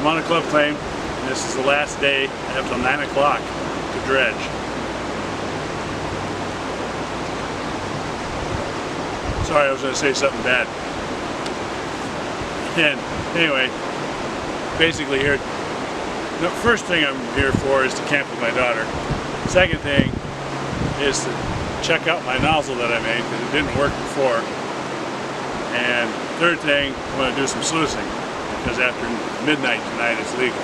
I'm on a club claim, and this is the last day. I have till 9 o'clock to dredge. Sorry, I was going to say something bad. And anyway, basically here, the first thing I'm here for is to camp with my daughter. Second thing is to check out my nozzle that I made because it didn't work before. And third thing, I'm going to do some sluicing because after midnight tonight it's legal.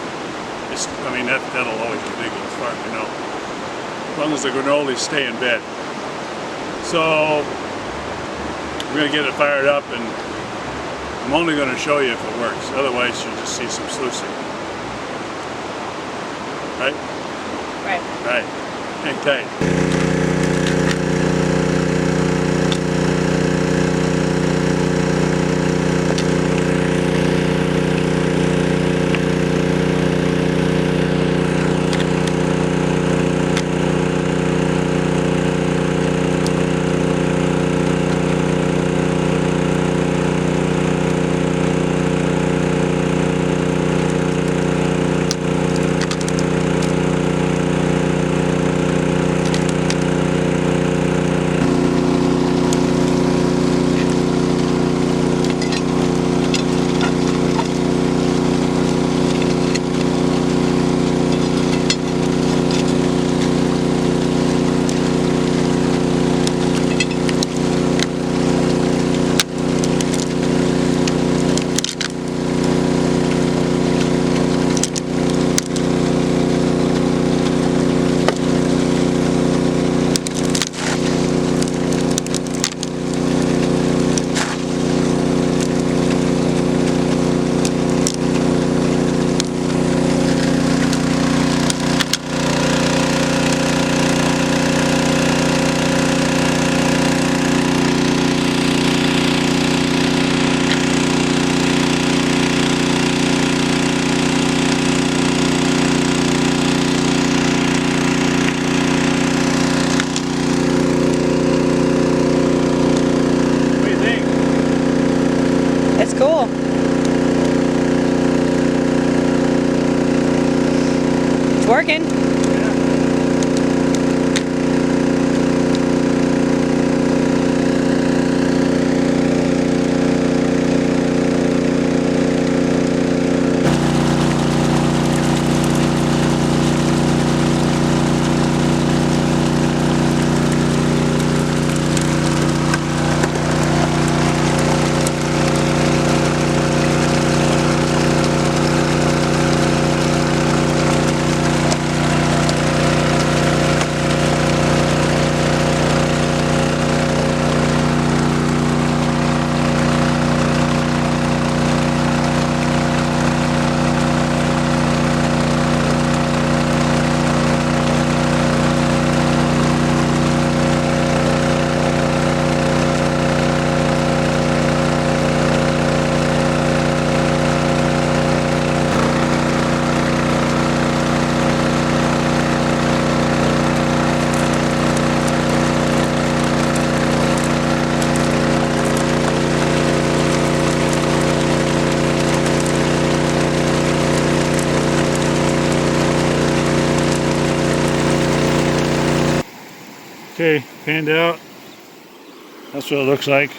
I mean, that'll always be legal as far as I know, as long as the granolas stay in bed. So we're going to get it fired up, and I'm only going to show you if it works. Otherwise, you'll just see some sluicing. Right? Right. Right. Hang tight. It's cool. It's working. Okay, panned out. That's what it looks like.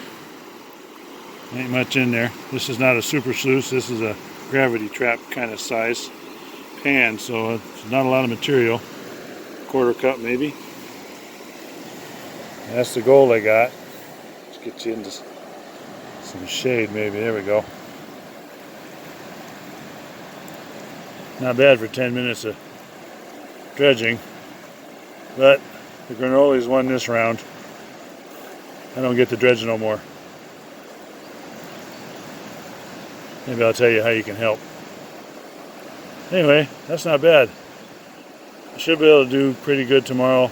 Ain't much in there. This is not a super sluice. This is a gravity trap kind of size pan, so it's not a lot of material. Quarter cup maybe. That's the gold I got. Let's get you into some shade maybe. There we go. Not bad for 10 minutes of dredging, but the granolas won this round. I don't get to dredge no more. Maybe I'll tell you how you can help. Anyway, that's not bad. I should be able to do pretty good tomorrow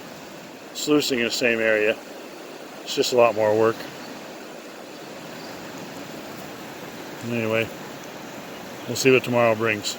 sluicing in the same area. It's just a lot more work. Anyway, we'll see what tomorrow brings.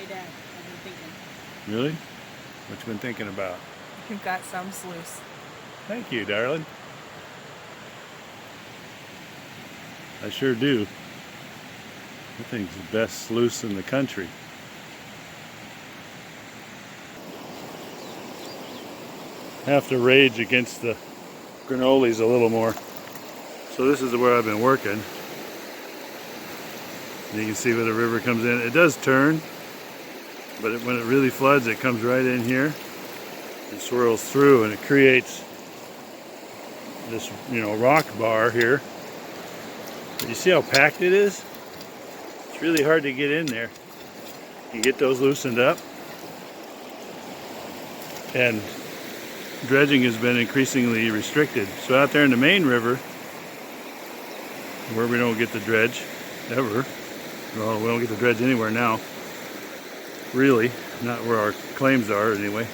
Dad. I've been thinking. Really? What you been thinking about? You've got some sluice. Thank you, darling. I sure do. I think it's the best sluice in the country. I have to rage against the granolis a little more. So this is where I've been working. You can see where the river comes in. It does turn, but when it really floods, it comes right in here and swirls through, and it creates this, rock bar here. But you see how packed it is? It's really hard to get in there. You get those loosened up, and dredging has been increasingly restricted. So out there in the main river, where we don't get the dredge ever, well, we don't get the dredge anywhere now, really, not where our claims are anyway.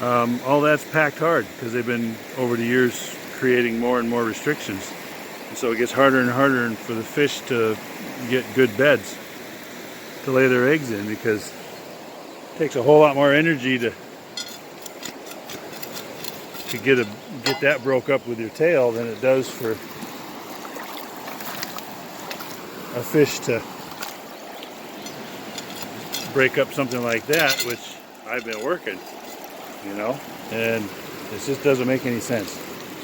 All that's packed hard because they've been over the years creating more and more restrictions, and so it gets harder and harder for the fish to get good beds to lay their eggs in, because it takes a whole lot more energy to get that broke up with your tail than it does for a fish to break up something like that, which I've been working, and it just doesn't make any sense.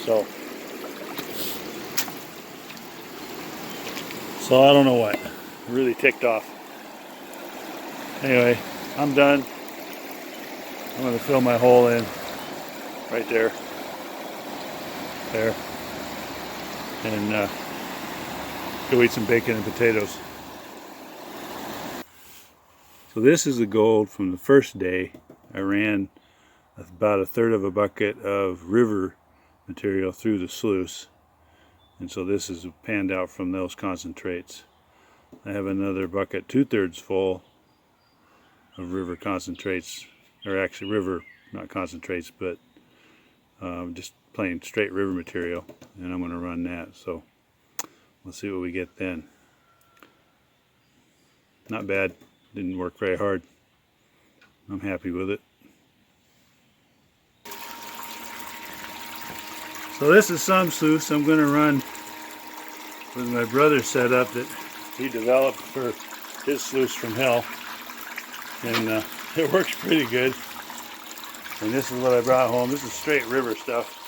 So I don't know what. I'm really ticked off. Anyway, I'm done. I'm going to fill my hole in right there, and go eat some bacon and potatoes. So this is the gold from the first day. I ran about 1/3 of a bucket of river material through the sluice, and so this is panned out from those concentrates. I have another bucket 2/3 full of river concentrates, or actually river, not concentrates, but just plain straight river material, and I'm going to run that. So we'll see what we get then. Not bad. Didn't work very hard. I'm happy with it. So this is some sluice I'm going to run with my brother's setup that he developed for his sluice from hell, and it works pretty good. And this is what I brought home. This is straight river stuff.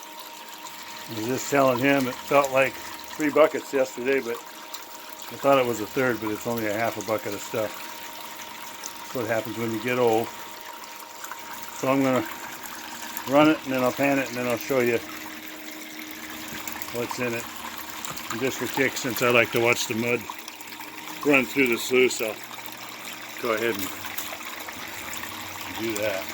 I was just telling him it felt like 3 buckets yesterday, but I thought it was 1/3, but it's only a half a bucket of stuff. That's what happens when you get old. So I'm going to run it, and then I'll pan it, and then I'll show you what's in it. And just for kicks, since I like to watch the mud run through the sluice, I'll go ahead and do that.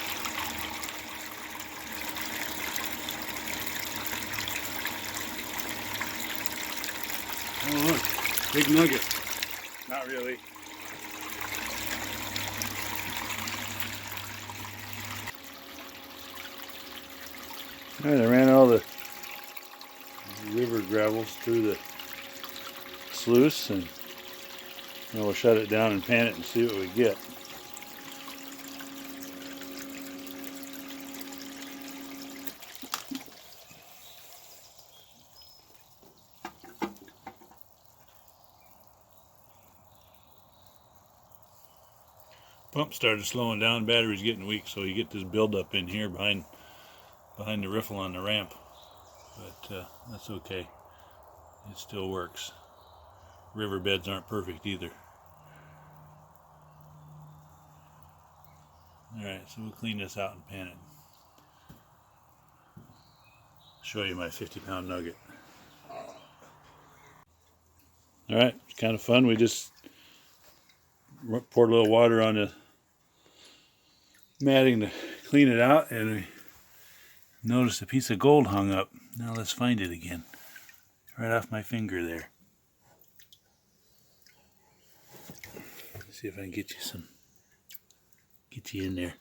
Oh look, big nugget. Not really. Alright, I ran all the river gravels through the sluice, and then we'll shut it down and pan it and see what we get. Pump started slowing down, battery's getting weak, so you get this buildup in here behind the riffle on the ramp. But that's okay. It still works. Riverbeds aren't perfect either. Alright, so we'll clean this out and pan it. Show you my 50-pound nugget. Alright, it's kind of fun. We just poured a little water on the matting to clean it out, and we noticed a piece of gold hung up. Now let's find it again. Right off my finger there. Let's see if I can get you in there.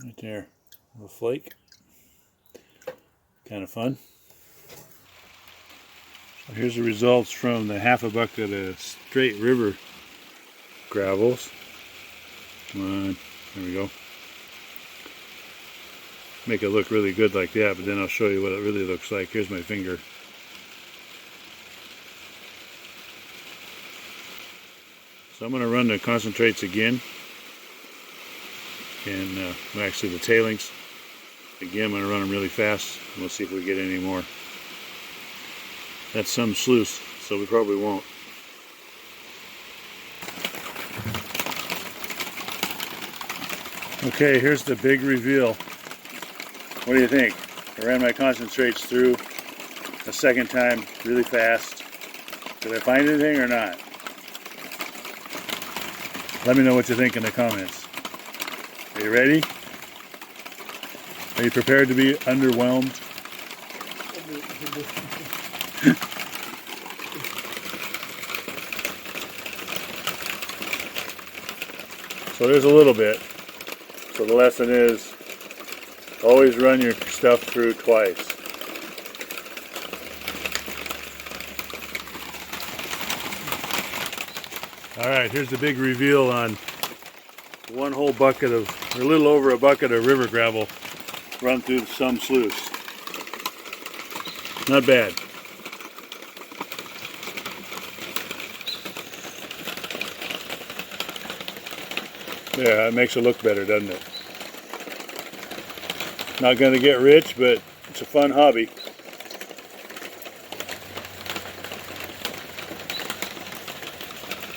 Right there, a little flake. Kind of fun. Here's the results from the half a bucket of straight river gravels. Come on, there we go. Make it look really good like that, but then I'll show you what it really looks like. Here's my finger. So I'm going to run the concentrates again, and actually the tailings. Again, I'm going to run them really fast, and we'll see if we get any more. That's some sluice, so we probably won't. Okay, here's the big reveal. What do you think? I ran my concentrates through a second time really fast. Did I find anything or not? Let me know what you think in the comments. Are you ready? Are you prepared to be underwhelmed? So there's a little bit. So the lesson is always run your stuff through twice. Alright, here's the big reveal on one whole bucket of, or a little over a bucket of river gravel run through some sluice. Not bad. Yeah, it makes it look better, doesn't it? Not going to get rich, but it's a fun hobby.